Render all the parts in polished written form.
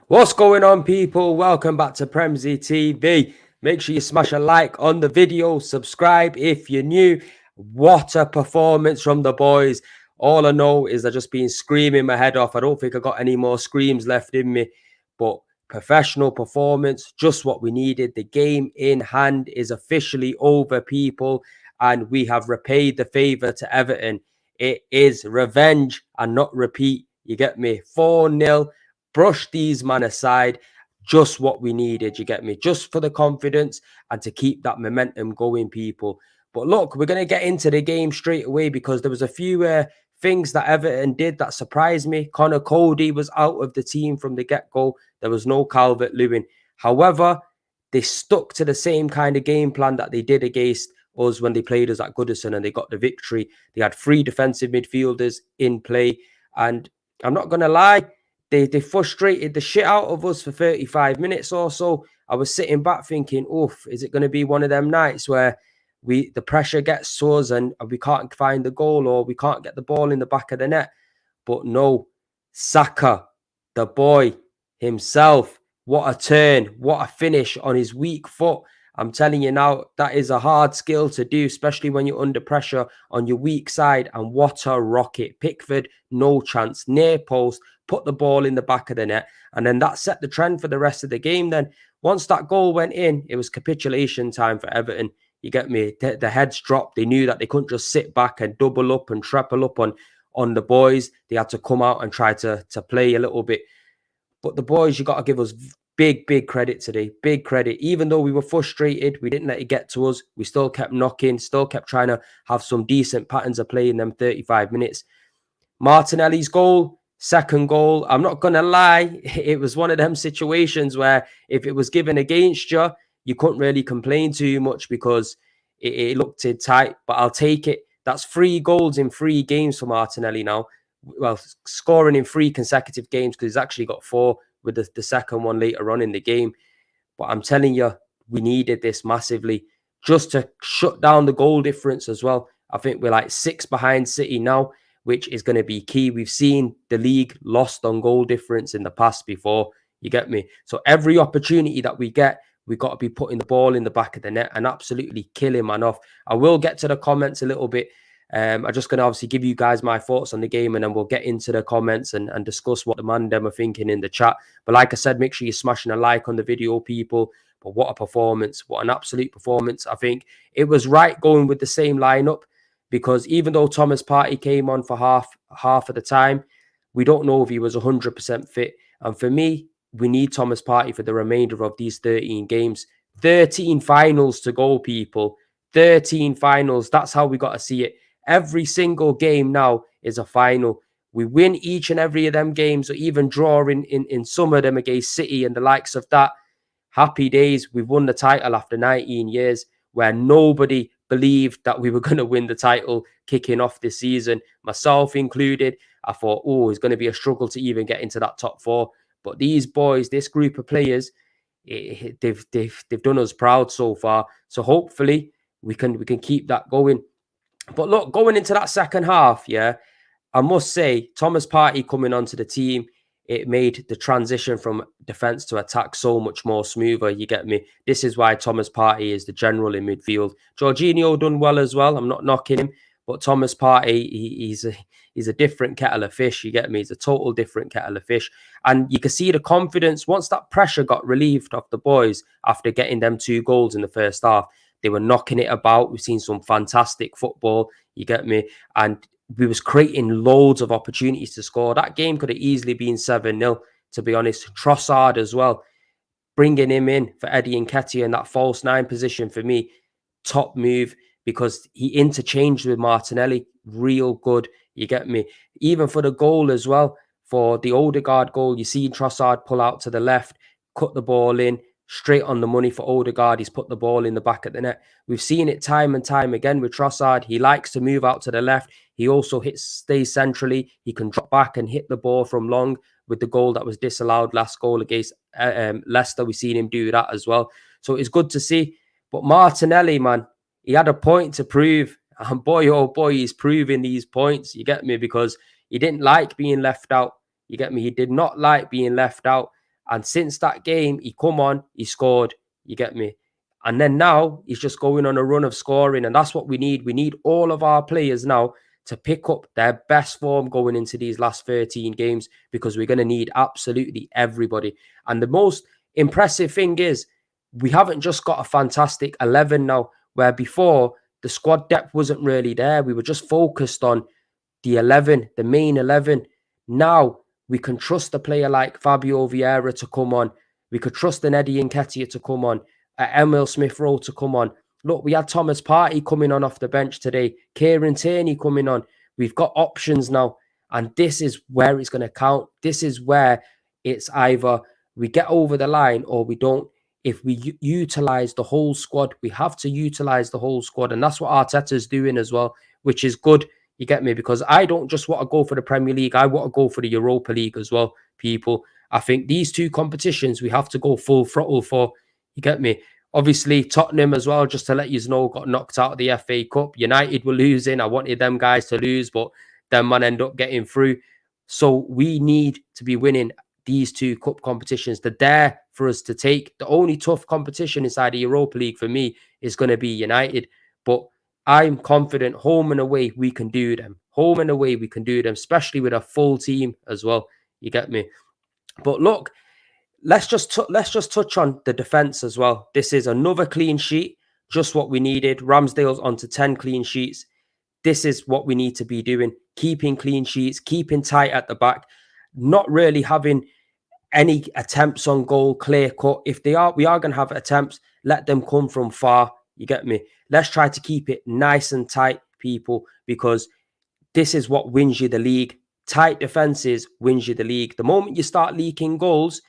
What's going on, people? Welcome back to Premzy TV. Make sure you smash a like on the video, subscribe if you're new. What a performance from the boys. All I know is I've just been screaming my head off. I don't think I got any more screams left in me, but professional performance, just what we needed. The game in hand is officially over, people, and we have repaid the favour to Everton. It is revenge and not repeat. You get me? 4-0. Brush these man aside. Just what we needed, you get me? Just for the confidence and to keep that momentum going, people. But look, we're going to get into the game straight away because there was a few things that Everton did that surprised me. Connor Cody was out of the team from the get-go. There was no Calvert-Lewin. However, they stuck to the same kind of game plan that they did against us when they played us at Goodison and they got the victory. They had 3 defensive midfielders in play. And I'm not going to lie, they frustrated the shit out of us for 35 minutes or so. I was sitting back thinking, oof, is it going to be one of them nights where the pressure gets to us and we can't find the goal or we can't get the ball in the back of the net? But no, Saka, the boy himself, what a turn, what a finish on his weak foot. I'm telling you now, that is a hard skill to do, especially when you're under pressure on your weak side. And what a rocket. Pickford, no chance, near post, put the ball in the back of the net. And then that set the trend for the rest of the game. Then once that goal went in, it was capitulation time for Everton. You get me? The heads dropped. They knew that they couldn't just sit back and double up and treble up on the boys. They had to come out and try to play a little bit. But the boys, you got to give us big credit today. Big credit. Even though we were frustrated, we didn't let it get to us. We still kept knocking, still kept trying to have some decent patterns of play in them 35 minutes. Martinelli's goal, second goal, I'm not going to lie, it was one of them situations where if it was given against you, you couldn't really complain too much because it looked tight, but I'll take it. That's 3 goals in 3 games for Martinelli now. Well, scoring in 3 consecutive games because he's actually got 4 with the second one later on in the game. But I'm telling you, we needed this massively just to shut down the goal difference as well. I think we're like 6 behind City now, which is going to be key. We've seen the league lost on goal difference in the past before. You get me? So every opportunity that we get, we've got to be putting the ball in the back of the net and absolutely killing man off. I will get to the comments a little bit. I'm just going to obviously give you guys my thoughts on the game and then we'll get into the comments and discuss what the man them are thinking in the chat. But like I said, make sure you're smashing a like on the video, people. But what a performance. What an absolute performance. I think it was right going with the same lineup because even though Thomas Partey came on for half of the time, we don't know if he was 100% fit. And for me, we need Thomas Partey for the remainder of these 13 games. 13 finals to go, people. 13 finals. That's how we got to see it. Every single game now is a final. We win each and every of them games, or even draw in some of them against City and the likes of that. Happy days. We've won the title after 19 years, where nobody believed that we were going to win the title kicking off this season, myself included. I thought, oh, it's going to be a struggle to even get into that top 4. But these boys, this group of players, they've done us proud so far. So hopefully we can keep that going. But look, going into that second half, yeah, I must say, Thomas Partey coming onto the team, it made the transition from defence to attack so much more smoother. You get me? This is why Thomas Partey is the general in midfield. Jorginho done well as well. I'm not knocking him, but Thomas Partey, he's a different kettle of fish. You get me? He's a total different kettle of fish. And you can see the confidence once that pressure got relieved off the boys after getting them 2 goals in the first half. They were knocking it about. We've seen some fantastic football. You get me? And we was creating loads of opportunities to score. That game could have easily been 7-0, to be honest. Trossard as well. Bringing him in for Eddie Nketiah in that false 9 position for me, top move because he interchanged with Martinelli. Real good. You get me? Even for the goal as well, for the Odegaard goal, you see Trossard pull out to the left, cut the ball in, straight on the money for Odegaard. He's put the ball in the back of the net. We've seen it time and time again with Trossard. He likes to move out to the left. He also stays centrally. He can drop back and hit the ball from long with the goal that was disallowed last goal against Leicester. We've seen him do that as well. So it's good to see. But Martinelli, man, he had a point to prove. And boy, oh boy, he's proving these points. You get me? Because he didn't like being left out. You get me? He did not like being left out. And since that game, he come on, he scored. You get me? And then now he's just going on a run of scoring. And that's what we need. We need all of our players now to pick up their best form going into these last 13 games, because we're going to need absolutely everybody. And the most impressive thing is we haven't just got a fantastic 11 now, where before the squad depth wasn't really there. We were just focused on the 11, the main 11. Now we can trust a player like Fabio Vieira to come on. We could trust an Eddie Nketiah to come on, Emil Smith-Rowe to come on. Look, we had Thomas Partey coming on off the bench today, Kieran Tierney coming on. We've got options now, and this is where it's going to count. This is where it's either we get over the line or we don't. If we utilize the whole squad, we have to utilize the whole squad, and that's what Arteta's doing as well, which is good. You get me? Because I don't just want to go for the Premier League. I want to go for the Europa League as well, people. I think these two competitions we have to go full throttle for. You get me? Obviously, Tottenham as well, just to let you know, got knocked out of the FA Cup. United were losing. I wanted them guys to lose, but them man end up getting through. So we need to be winning these two cup competitions. They're there for us to take. The only tough competition inside the Europa League for me is going to be United. But I'm confident home and away we can do them. Home and away we can do them, especially with a full team as well. You get me? But look, let's just touch on the defense as well. This is another clean sheet, just what we needed. Ramsdale's onto 10 clean sheets. This is what we need to be doing, keeping clean sheets, keeping tight at the back, not really having any attempts on goal clear cut. If we are going to have attempts, let them come from far. You get me? Let's try to keep it nice and tight, people, because this is what wins you the league. Tight defenses wins you the league. The moment you start leaking goals,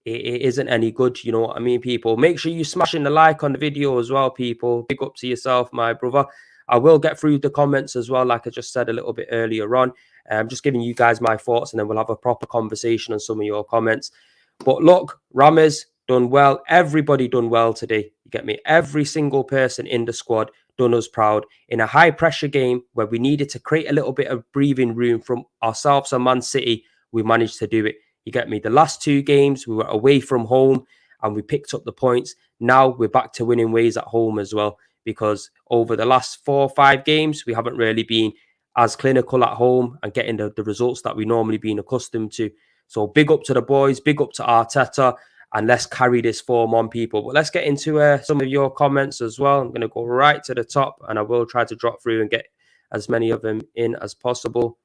it isn't any good. You know what I mean, people? Make sure you smashing the like on the video as well, people. Big up to yourself, my brother. I will get through the comments as well, like I just said a little bit earlier on. I'm just giving you guys my thoughts, and then we'll have a proper conversation on some of your comments. But look, Rames done well. Everybody done well today. You get me? Every single person in the squad done us proud. In a high-pressure game where we needed to create a little bit of breathing room from ourselves and Man City, we managed to do it. You get me? The last two games, we were away from home and we picked up the points. Now we're back to winning ways at home as well, because over the last 4 or 5 games, we haven't really been as clinical at home and getting the results that we normally been accustomed to. So big up to the boys, big up to Arteta, and let's carry this form on, people. But let's get into some of your comments as well. I'm going to go right to the top, and I will try to drop through and get as many of them in as possible.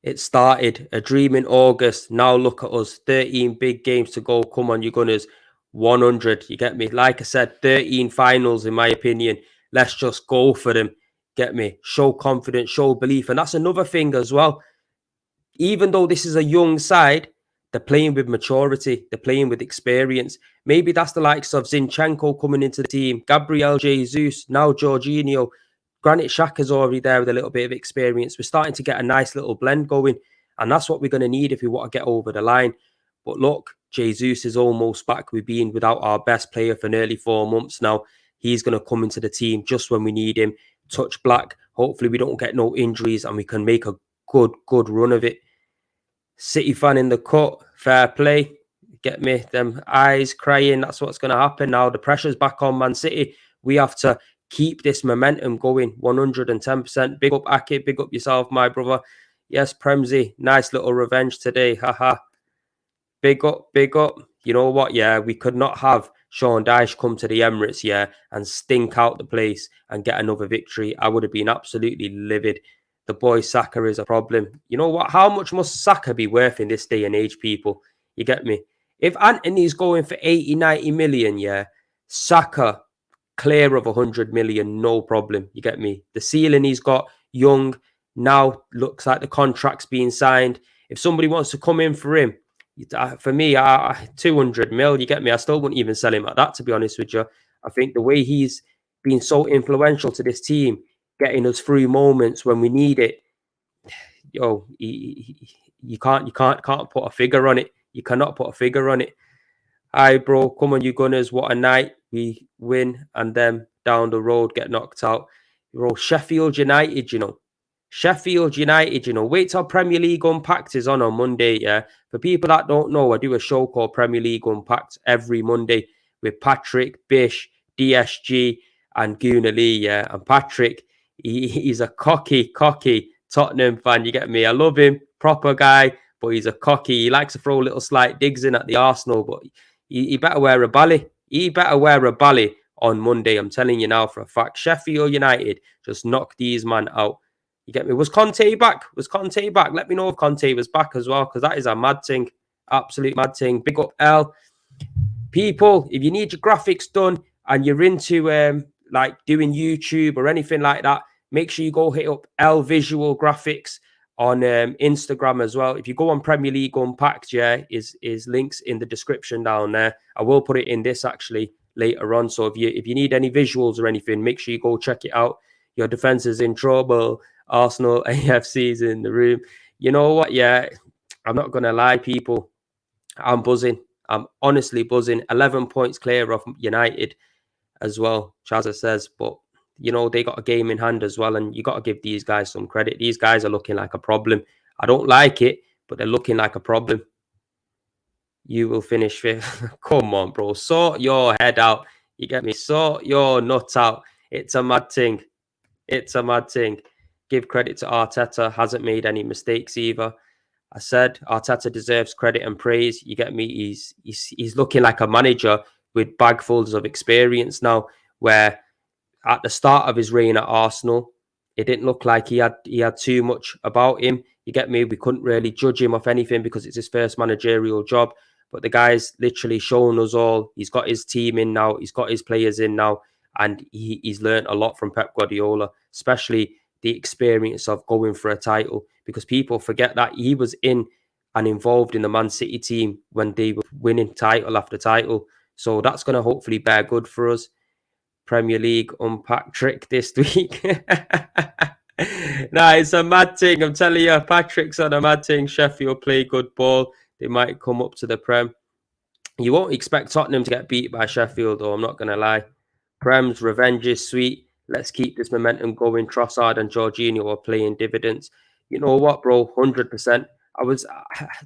It started a dream in August. Now look at us. 13 big games to go. Come on, you Gunners. 100. You get me? Like I said, 13 finals, in my opinion. Let's just go for them. Get me? Show confidence, show belief. And that's another thing as well. Even though this is a young side, they're playing with maturity. They're playing with experience. Maybe that's the likes of Zinchenko coming into the team, Gabriel Jesus, now Jorginho. Granit Xhaka's already there with a little bit of experience. We're starting to get a nice little blend going, and that's what we're going to need if we want to get over the line. But look, Jesus is almost back. We've been without our best player for nearly 4 months now. He's going to come into the team just when we need him. Touch black. Hopefully we don't get no injuries and we can make a good run of it. City fan in the cut. Fair play. Get me? Them eyes crying. That's what's going to happen now. The pressure's back on Man City. We have to keep this momentum going. 110%. Big up Aki. Big up yourself, my brother. Yes, Premzy. Nice little revenge today. Haha. Big up, big up. You know what? Yeah, we could not have Sean Dyche come to the Emirates, yeah, and stink out the place and get another victory. I would have been absolutely livid. The boy Saka is a problem. You know what? How much must Saka be worth in this day and age, people? You get me? If Anthony's going for 80, 90 million, yeah, Saka clear of 100 million, no problem. You get me? The ceiling he's got, young, now looks like the contract's being signed. If somebody wants to come in for him, for me, 200 mil, you get me? I still wouldn't even sell him at that, to be honest with you. I think the way he's been so influential to this team, getting us through moments when we need it, you can't put a figure on it. You cannot put a figure on it. Aye, bro, come on, you Gunners. What a night. We win and then down the road get knocked out. Bro, Sheffield United, you know. Sheffield United, you know, wait till Premier League Unpacked is on Monday, yeah? For people that don't know, I do a show called Premier League Unpacked every Monday with Patrick, Bish, DSG, and goooooo, yeah? And Patrick, he's a cocky Tottenham fan, you get me? I love him, proper guy, but he's a cocky. He likes to throw little slight digs in at the Arsenal, but he better wear a bally. He better wear a bally on Monday, I'm telling you now for a fact. Sheffield United just knocked these man out. You get me? Was Conte back? Was Conte back? Let me know if Conte was back as well, because that is a mad thing. Absolute mad thing. Big up L. People, if you need your graphics done and you're into like doing YouTube or anything like that, make sure you go hit up L Visual Graphics on Instagram as well. If you go on Premier League Unpacked, yeah, is links in the description down there. I will put it in this actually later on. So if you need any visuals or anything, make sure you go check it out. Your defense is in trouble. Arsenal AFC's in the room. You know what? Yeah, I'm not gonna lie, people. I'm buzzing. I'm honestly buzzing. 11 points clear of United as well, Chazza says. But, you know, they got a game in hand as well. And you got to give these guys some credit. These guys are looking like a problem. I don't like it, but they're looking like a problem. You will finish fifth. Come on, bro. Sort your head out. You get me? Sort your nuts out. It's a mad thing. It's a mad thing. Give credit to Arteta. Hasn't made any mistakes either. I said Arteta deserves credit and praise. You get me? He's looking like a manager with bagfuls of experience now, where at the start of his reign at Arsenal, it didn't look like he had too much about him. You get me? We couldn't really judge him off anything because it's his first managerial job. But the guy's literally shown us all. He's got his team in now. He's got his players in now. And he's learned a lot from Pep Guardiola, especially the experience of going for a title, because people forget that he was in and involved in the Man City team when they were winning title after title. So that's going to hopefully bear good for us. Premier League Unpacked trick this week. Nah, it's a mad thing. I'm telling you, Patrick's on a mad thing. Sheffield play good ball. They might come up to the Prem. You won't expect Tottenham to get beat by Sheffield, though. I'm not going to lie. Prem's revenge is sweet. Let's keep this momentum going. Trossard and Jorginho are playing dividends. You know what, bro? 100%.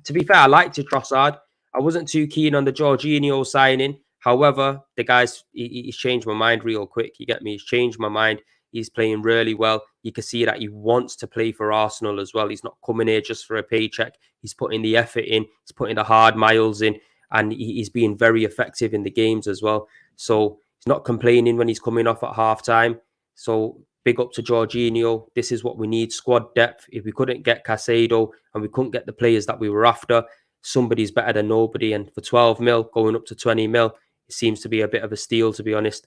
To be fair, I liked Trossard. I wasn't too keen on the Jorginho signing. However, the guy's he's changed my mind real quick. You get me? He's changed my mind. He's playing really well. You can see that he wants to play for Arsenal as well. He's not coming here just for a paycheck. He's putting the effort in. He's putting the hard miles in. And he's being very effective in the games as well. So he's not complaining when he's coming off at half-time. So big up to Jorginho. This is what we need, squad depth. If we couldn't get Caicedo and we couldn't get the players that we were after, somebody's better than nobody. And for 12 mil, going up to 20 mil, it seems to be a bit of a steal, to be honest.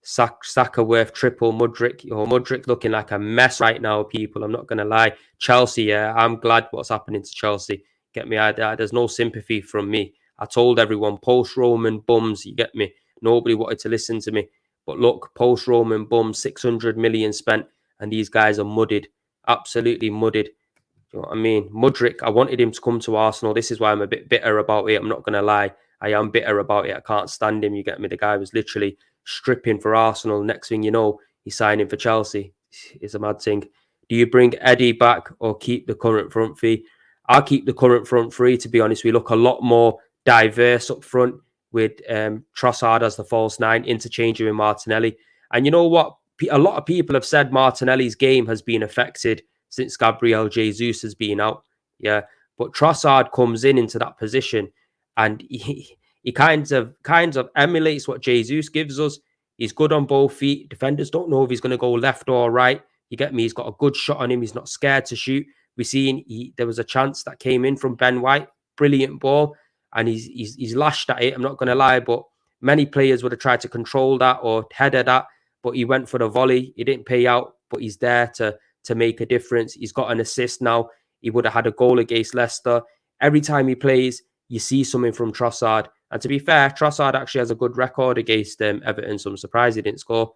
Saka worth triple. Mudryk looking like a mess right now, people. I'm not going to lie. Chelsea, yeah, I'm glad what's happening to Chelsea. Get me? There's no sympathy from me. I told everyone, post-Roman bums, you get me? Nobody wanted to listen to me. But look, post-Roman bums, 600 million spent, and these guys are muddied. Absolutely muddied. You know what I mean? Mudryk, I wanted him to come to Arsenal. This is why I'm a bit bitter about it. I'm not going to lie. I am bitter about it. I can't stand him. You get me? The guy was literally stripping for Arsenal. Next thing you know, he's signing for Chelsea. It's a mad thing. Do you bring Eddie back or keep the current front three? I'll keep the current front three, to be honest. We look a lot more diverse up front with Trossard as the false nine, interchanging with Martinelli. And you know what? A lot of people have said Martinelli's game has been affected since Gabriel Jesus has been out. Yeah. But Trossard comes into that position and he kind of emulates what Jesus gives us. He's good on both feet. Defenders don't know if he's going to go left or right. You get me? He's got a good shot on him. He's not scared to shoot. We seen there was a chance that came in from Ben White. Brilliant ball. And he's lashed at it. I'm not going to lie, but many players would have tried to control that or header that. But he went for the volley. It didn't pay out, but he's there to make a difference. He's got an assist now. He would have had a goal against Leicester. Every time he plays, you see something from Trossard. And to be fair, Trossard actually has a good record against Everton, so I'm surprised he didn't score.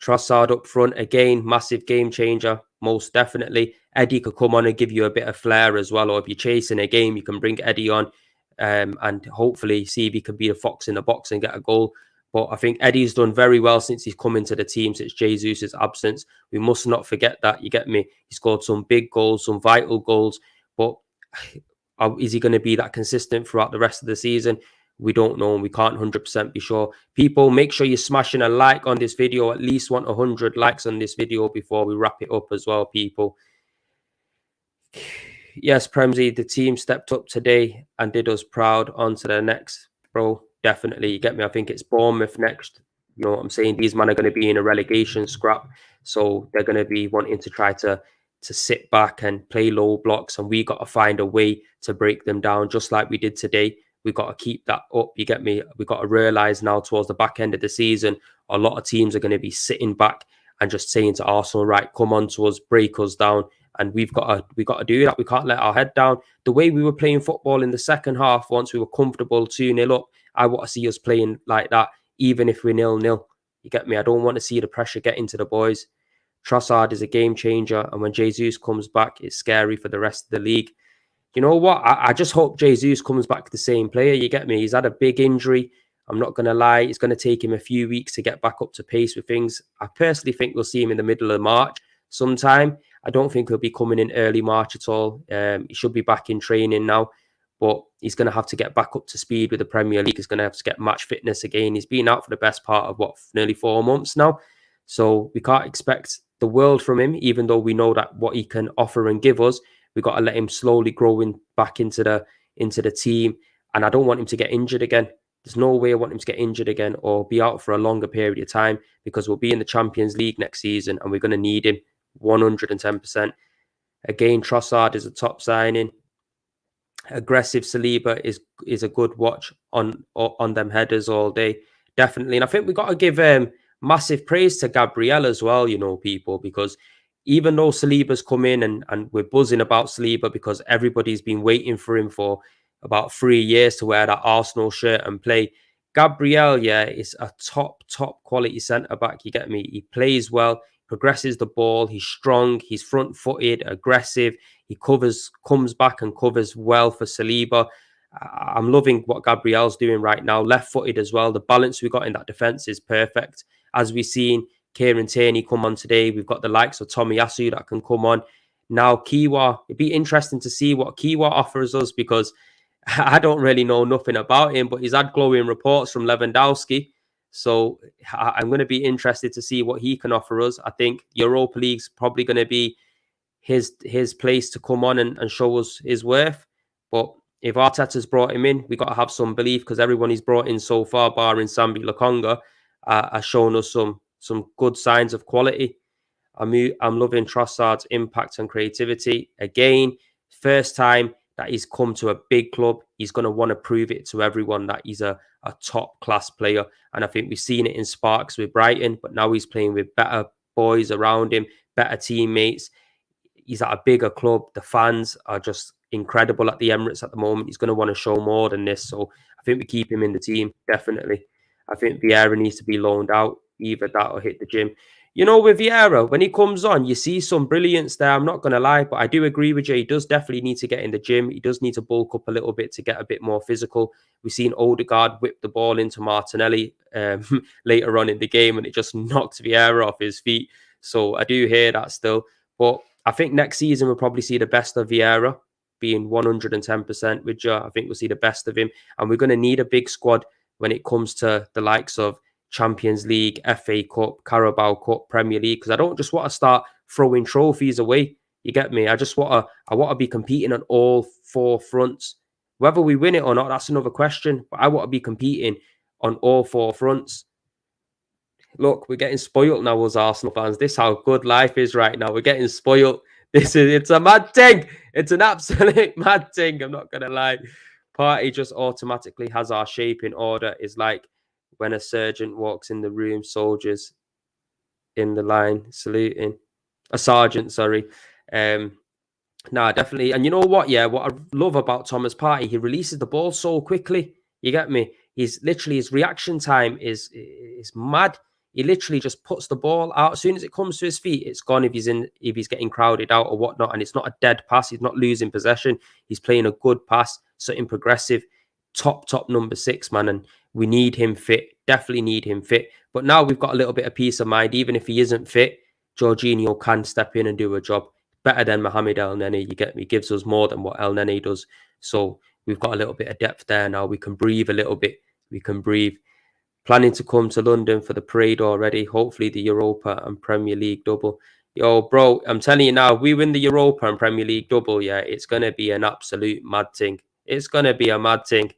Trossard up front, again, massive game changer, most definitely. Eddie could come on and give you a bit of flair as well, or if you're chasing a game, you can bring Eddie on and hopefully see if he can be a fox in the box and get a goal. But I think Eddie's done very well since he's come into the team, since Jesus' absence. We must not forget that. You get me? He scored some big goals, some vital goals. But is he going to be that consistent throughout the rest of the season? We don't know, and we can't 100% be sure. People, make sure you're smashing a like on this video. At least want 100 likes on this video before we wrap it up as well, people. Yes, Premzy, the team stepped up today and did us proud. On to the next, bro. Definitely. You get me? I think it's Bournemouth next. You know what I'm saying? These men are going to be in a relegation scrap. So they're going to be wanting to try to sit back and play low blocks. And we got to find a way to break them down, just like we did today. We got to keep that up. You get me? We got to realize now towards the back end of the season, a lot of teams are going to be sitting back and just saying to Arsenal, right, come on to us, break us down. And we got to do that. We can't let our head down. The way we were playing football in the second half, once we were comfortable 2-0 up, I want to see us playing like that, even if we're 0-0. You get me? I don't want to see the pressure get into the boys. Trossard is a game changer, and when Jesus comes back, it's scary for the rest of the league. You know what? I just hope Jesus comes back the same player. You get me? He's had a big injury. I'm not going to lie. It's going to take him a few weeks to get back up to pace with things. I personally think we'll see him in the middle of March sometime. I don't think he'll be coming in early March at all. He should be back in training now, but he's going to have to get back up to speed with the Premier League. He's going to have to get match fitness again. He's been out for the best part of, nearly 4 months now. So we can't expect the world from him, even though we know that what he can offer and give us. We've got to let him slowly grow back into the team. And I don't want him to get injured again. There's no way I want him to get injured again or be out for a longer period of time, because we'll be in the Champions League next season and we're going to need him 110%. Again, Trossard is a top signing. Aggressive Saliba is a good watch on them headers all day. Definitely. And I think we got to give massive praise to Gabriel as well, you know, people, because even though Saliba's come in and we're buzzing about Saliba because everybody's been waiting for him for about 3 years to wear that Arsenal shirt and play. Gabriel, yeah, is a top quality centre-back. You get me? He plays well, progresses the ball. He's strong. He's front-footed, aggressive. He comes back and covers well for Saliba. I'm loving what Gabriel's doing right now. Left-footed as well. The balance we got in that defence is perfect. As we've seen Kieran Tierney come on today, we've got the likes of Tomiyasu that can come on. Now, Kiwa, it'd be interesting to see what Kiwa offers us, because I don't really know nothing about him, but he's had glowing reports from Lewandowski. So I'm going to be interested to see what he can offer us. I think Europa League's probably going to be his place to come on and show us his worth. But if Arteta's brought him in, we got to have some belief, because everyone he's brought in so far, barring Sambi Lokonga, has shown us some good signs of quality. I'm loving Trossard's impact and creativity. Again, first time that he's come to a big club, he's going to want to prove it to everyone that he's a top-class player. And I think we've seen it in sparks with Brighton, but now he's playing with better boys around him, better teammates. He's at a bigger club. The fans are just incredible at the Emirates at the moment. He's going to want to show more than this. So I think we keep him in the team, definitely. I think Vieira needs to be loaned out. Either that or hit the gym. You know, with Vieira, when he comes on, you see some brilliance there. I'm not going to lie, but I do agree with you. He does definitely need to get in the gym. He does need to bulk up a little bit to get a bit more physical. We've seen Odegaard whip the ball into Martinelli later on in the game, and it just knocked Vieira off his feet. So I do hear that still. But I think next season we'll probably see the best of Vieira, being 110% with you. I think we'll see the best of him. And we're going to need a big squad when it comes to the likes of Champions League, FA Cup, Carabao Cup, Premier League, because I don't just want to start throwing trophies away. You get me? I want to be competing on all 4 fronts. Whether we win it or not, that's another question. But I want to be competing on all 4 fronts. Look, we're getting spoiled now as Arsenal fans. This is how good life is right now. We're getting spoiled. It's a mad thing. It's an absolute mad thing. I'm not gonna lie. Party just automatically has our shape in order. It's like when a sergeant walks in the room, soldiers in the line saluting. A sergeant, sorry. Nah, definitely. And you know what? Yeah, what I love about Thomas Partey, he releases the ball so quickly. You get me? His reaction time is mad. He literally just puts the ball out. As soon as it comes to his feet, it's gone if he's getting crowded out or whatnot. And it's not a dead pass. He's not losing possession. He's playing a good pass, something progressive. Top number 6, man. And We need him fit. Definitely need him fit. But now we've got a little bit of peace of mind. Even if he isn't fit, Jorginho can step in and do a job better than Mohamed El Neni. You get me? Gives us more than what El Neni does. So we've got a little bit of depth there now. We can breathe a little bit. We can breathe. Planning to come to London for the parade already. Hopefully the Europa and Premier League double. Yo, bro, I'm telling you now, if we win the Europa and Premier League double, yeah, it's going to be an absolute mad thing. It's going to be a mad thing.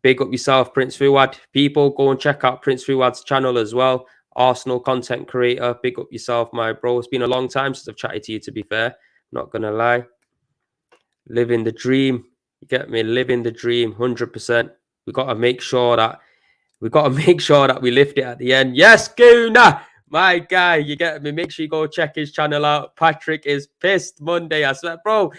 Big up yourself, Prince Fuad. People, go and check out Prince Fuad's channel as well. Arsenal content creator. Big up yourself, my bro. It's been a long time since I've chatted to you, to be fair. Not going to lie. Living the dream. You get me? Living the dream, 100%. We got to make sure that we lift it at the end. Yes, Guna, my guy. You get me? Make sure you go check his channel out. Patrick is pissed Monday. I swear, bro.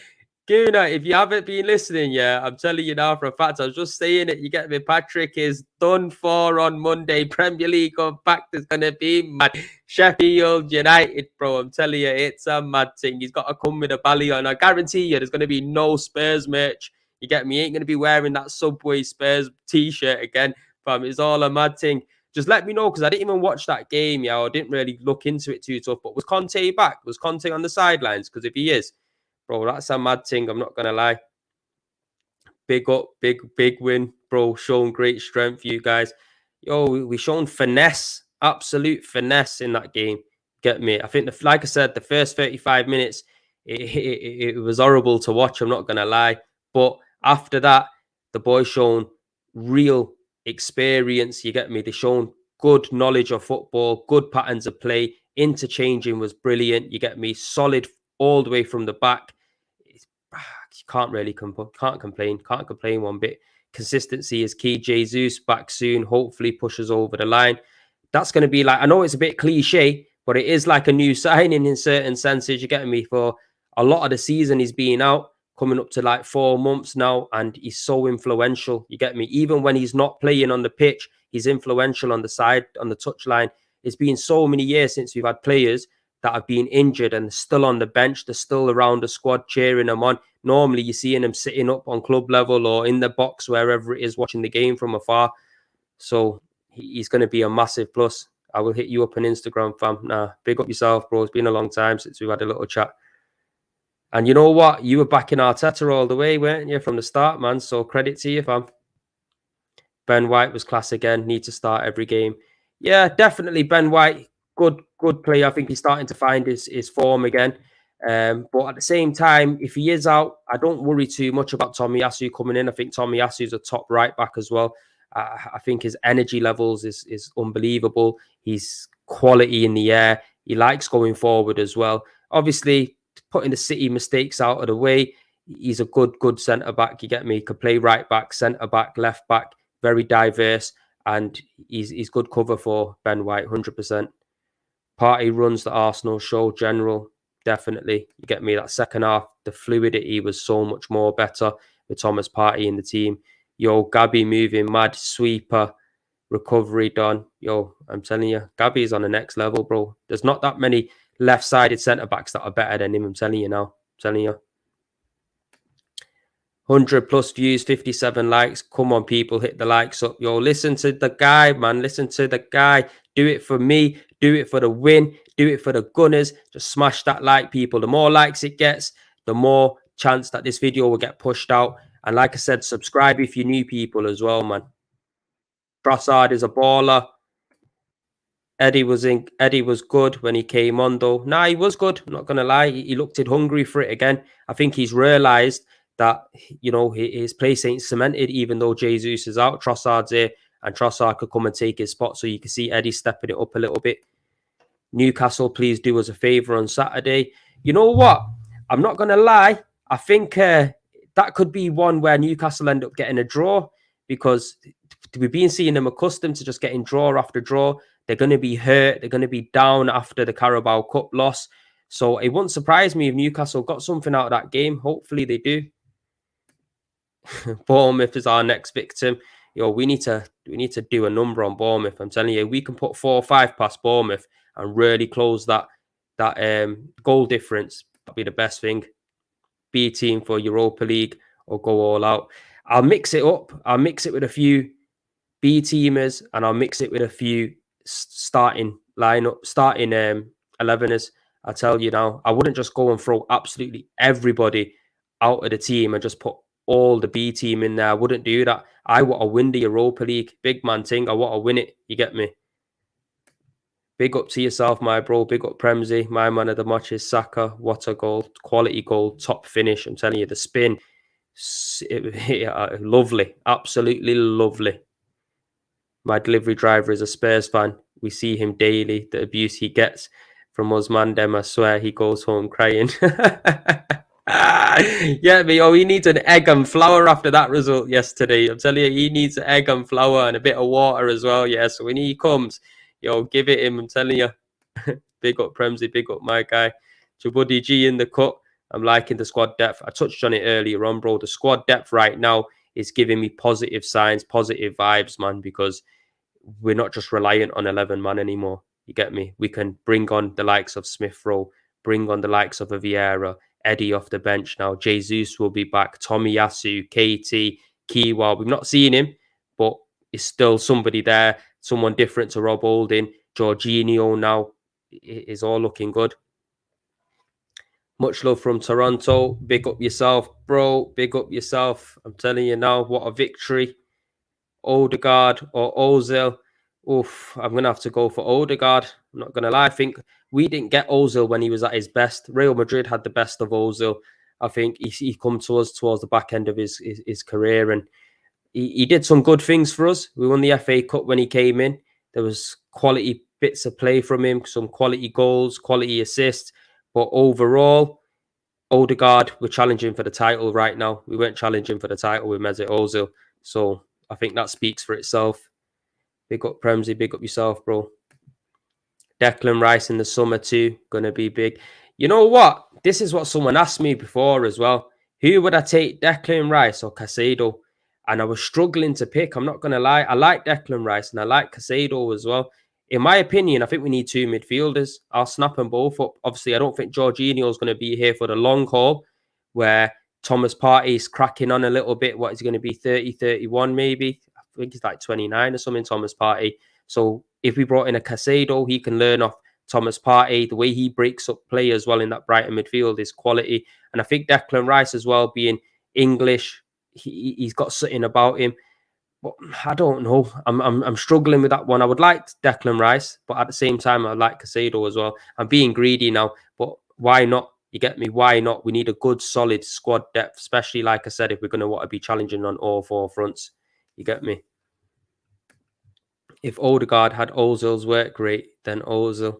Guna, if you haven't been listening, yeah, I'm telling you now for a fact. I was just saying it. You get me? Patrick is done for on Monday. Premier League Unpacked is going to be mad. Sheffield United, bro. I'm telling you, it's a mad thing. He's got to come with a belly on. I guarantee you, there's going to be no Spurs merch. You get me? He ain't going to be wearing that Subway Spurs t-shirt again. Fam, it's all a mad thing. Just let me know, because I didn't even watch that game, yeah. I didn't really look into it too tough. But was Conte back? Was Conte on the sidelines? Because if he is, bro, that's a mad thing. I'm not going to lie. Big up, big win, bro. Shown great strength, you guys. Yo, we shown finesse, absolute finesse in that game. Get me? I think, like I said, the first 35 minutes, it was horrible to watch. I'm not going to lie. But after that, the boys shown real experience. You get me? They shown good knowledge of football, good patterns of play. Interchanging was brilliant. You get me? Solid all the way from the back. You can't really complain. Can't complain one bit. Consistency is key. Jesus back soon. Hopefully pushes over the line. That's going to be like, I know it's a bit cliche, but it is like a new signing in certain senses. You're getting me? For a lot of the season, he's been out, coming up to like 4 months now, and he's so influential. You get me? Even when he's not playing on the pitch, he's influential on the side, on the touchline. It's been so many years since we've had players that have been injured and still on the bench. They're still around the squad cheering them on. Normally, you're seeing them sitting up on club level or in the box, wherever it is, watching the game from afar. So he's going to be a massive plus. I will hit you up on Instagram, fam. Nah, big up yourself, bro. It's been a long time since we've had a little chat. And you know what? You were backing Arteta all the way, weren't you, from the start, man? So credit to you, fam. Ben White was class again. Need to start every game. Yeah, definitely Ben White. Good player. I think he's starting to find his form again. But at the same time, if he is out, I don't worry too much about Tomiyasu coming in. I think Tomiyasu is a top right back as well. I think his energy levels is unbelievable. He's quality in the air. He likes going forward as well. Obviously, putting the City mistakes out of the way, he's a good centre back. You get me? He could play right back, centre back, left back. Very diverse, and he's good cover for Ben White, 100%. Party runs the Arsenal show, general, definitely. You get me? That second half, the fluidity was so much more better with Thomas Partey in the team. Yo, Gabby moving mad, sweeper, recovery done. Yo, I'm telling you, Gabby is on the next level, bro. There's not that many left-sided centre-backs that are better than him. I'm telling you now. I'm telling you. 100 plus views, 57 likes. Come on, people, hit the likes up. Yo, listen to the guy, man. Listen to the guy. Do it for me. Do it for the win. Do it for the Gunners. Just smash that like, people. The more likes it gets, the more chance that this video will get pushed out. And like I said, subscribe if you're new, people, as well, man. Trossard is a baller. Eddie was good when he came on, though. Nah, he was good. I'm not going to lie. He looked hungry for it again. I think he's realised that, you know, his place ain't cemented, even though Jesus is out. Trossard's here, and Trossard could come and take his spot. So you can see Eddie stepping it up a little bit. Newcastle, please do us a favour on Saturday. You know what? I'm not going to lie. I think that could be one where Newcastle end up getting a draw, because we've been seeing them accustomed to just getting draw after draw. They're going to be hurt. They're going to be down after the Carabao Cup loss. So it wouldn't surprise me if Newcastle got something out of that game. Hopefully they do. Bournemouth is our next victim. Yo, we need to do a number on Bournemouth. I'm telling you, we can put 4 or 5 past Bournemouth and really close that goal difference. That'd be the best thing. Be a team for Europa League or go all out. I'll mix it up. I'll mix it with a few B teamers, and I'll mix it with a few starting 11ers. I tell you now, I wouldn't just go and throw absolutely everybody out of the team and just put all the B team in there. I wouldn't do that. I want to win the Europa League. Big man thing. I want to win it. You get me? Big up to yourself, my bro. Big up Premzy. My man of the match is Saka. What a goal. Quality goal. Top finish. I'm telling you, the spin. Lovely. Absolutely lovely. My delivery driver is a Spurs fan. We see him daily. The abuse he gets from us, Mandem, I swear he goes home crying. Yeah, me. Oh, he needs an egg and flour after that result yesterday. I'm telling you, he needs an egg and flour and a bit of water as well. Yeah, so when he comes, yo, give it him. I'm telling you. Big up Premzy, big up my guy. Jabuddy G in the cut. I'm liking the squad depth. I touched on it earlier on, bro. The squad depth right now is giving me positive signs, positive vibes, man, because we're not just reliant on 11 man anymore. You get me? We can bring on the likes of Smith Rowe, bring on the likes of a Vieira, Eddie off the bench now. Jesus will be back. Tomiyasu, KT, Kiwa. We've not seen him, but it's still somebody there, someone different to Rob Holding. Jorginho now is all looking good. Much love from Toronto. Big up yourself, bro. Big up yourself. I'm telling you now, what a victory. Odegaard or Ozil. Oof, I'm going to have to go for Odegaard. I'm not going to lie. I think we didn't get Ozil when he was at his best. Real Madrid had the best of Ozil. I think he come to us towards the back end of his career, and he did some good things for us. We won the FA Cup when he came in. There was quality bits of play from him, some quality goals, quality assists. But overall, Odegaard, we're challenging for the title right now. We weren't challenging for the title with Mesut Ozil. So I think that speaks for itself. Big up Premzy, big up yourself, bro. Declan Rice in the summer too, gonna be big. You know what? This is what someone asked me before as well. Who would I take, Declan Rice or Caicedo? And I was struggling to pick. I'm not gonna lie. I like Declan Rice and I like Caicedo as well. In my opinion, I think we need two midfielders. I'll snap them both up. Obviously, I don't think Jorginho is going to be here for the long haul, where Thomas Partey is cracking on a little bit. What is he going to be, 30, 31 maybe? I think he's like 29 or something, Thomas Partey. So if we brought in a Caicedo, he can learn off Thomas Partey. The way he breaks up play as well in that Brighton midfield is quality. And I think Declan Rice as well, being English, he's got something about him. But I don't know. I'm struggling with that one. I would like Declan Rice, but at the same time, I like Caicedo as well. I'm being greedy now, but why not? You get me? Why not? We need a good, solid squad depth, especially, like I said, if we're going to want to be challenging on all four fronts. You get me? If Odegaard had Ozil's work rate, then Ozil.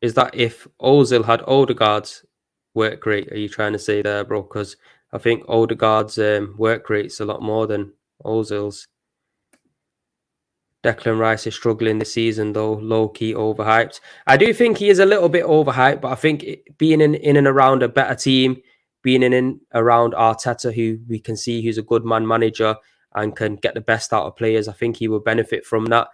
Is that if Ozil had Odegaard's work rate? Are you trying to say there, bro? Because I think Odegaard's work rate's a lot more than Ozil's. Declan Rice is struggling this season, though, low-key overhyped. I do think he is a little bit overhyped, but I think being in and around a better team, being in and around Arteta, who we can see who's a good man manager and can get the best out of players, I think he will benefit from that.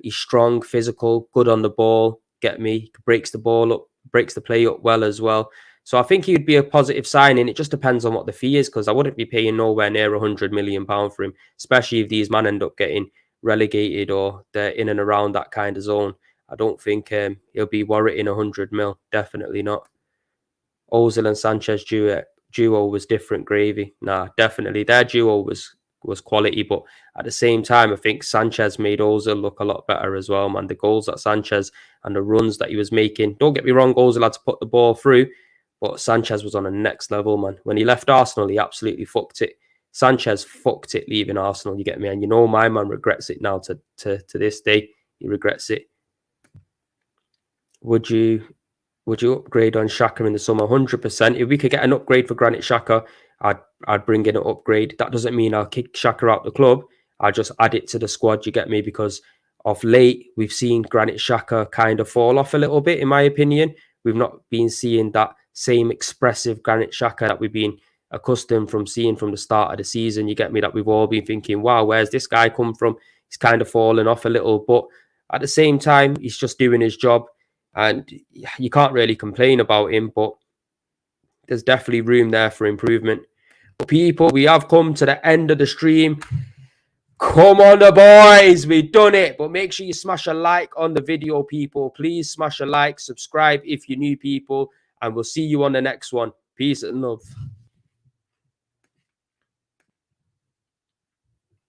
He's strong, physical, good on the ball, get me, breaks the ball up, breaks the play up well as well. So I think he'd be a positive signing. It just depends on what the fee is, because I wouldn't be paying nowhere near £100 million for him, especially if these men end up getting relegated or they're in and around that kind of zone. I don't think he'll be warranting 100 mil. Definitely not. Ozil and Sanchez duo was different gravy. Nah, definitely their duo was quality, but at the same time, I think Sanchez made Ozil look a lot better as well, man. The goals that Sanchez and the runs that he was making. Don't get me wrong, Ozil had to put the ball through, but Sanchez was on a next level, man. When he left Arsenal, he absolutely fucked it. Sanchez fucked it leaving Arsenal, you get me? And you know my man regrets it now to this day. He regrets it. Would you upgrade on Xhaka in the summer? 100%. If we could get an upgrade for Granit Xhaka, I'd bring in an upgrade. That doesn't mean I'll kick Xhaka out the club. I'll just add it to the squad, you get me? Because of late, we've seen Granit Xhaka kind of fall off a little bit, in my opinion. We've not been seeing that same expressive Granit Xhaka that we've been accustomed from seeing from the start of the season. You get me? That we've all been thinking, wow, where's this guy come from? He's kind of fallen off a little, but at the same time, he's just doing his job, and you can't really complain about him, but there's definitely room there for improvement. People, we have come to the end of the stream. Come on, the boys, we've done it. But make sure you smash a like on the video, people. Please smash a like, subscribe if you're new, people, and we'll see you on the next one. Peace and love.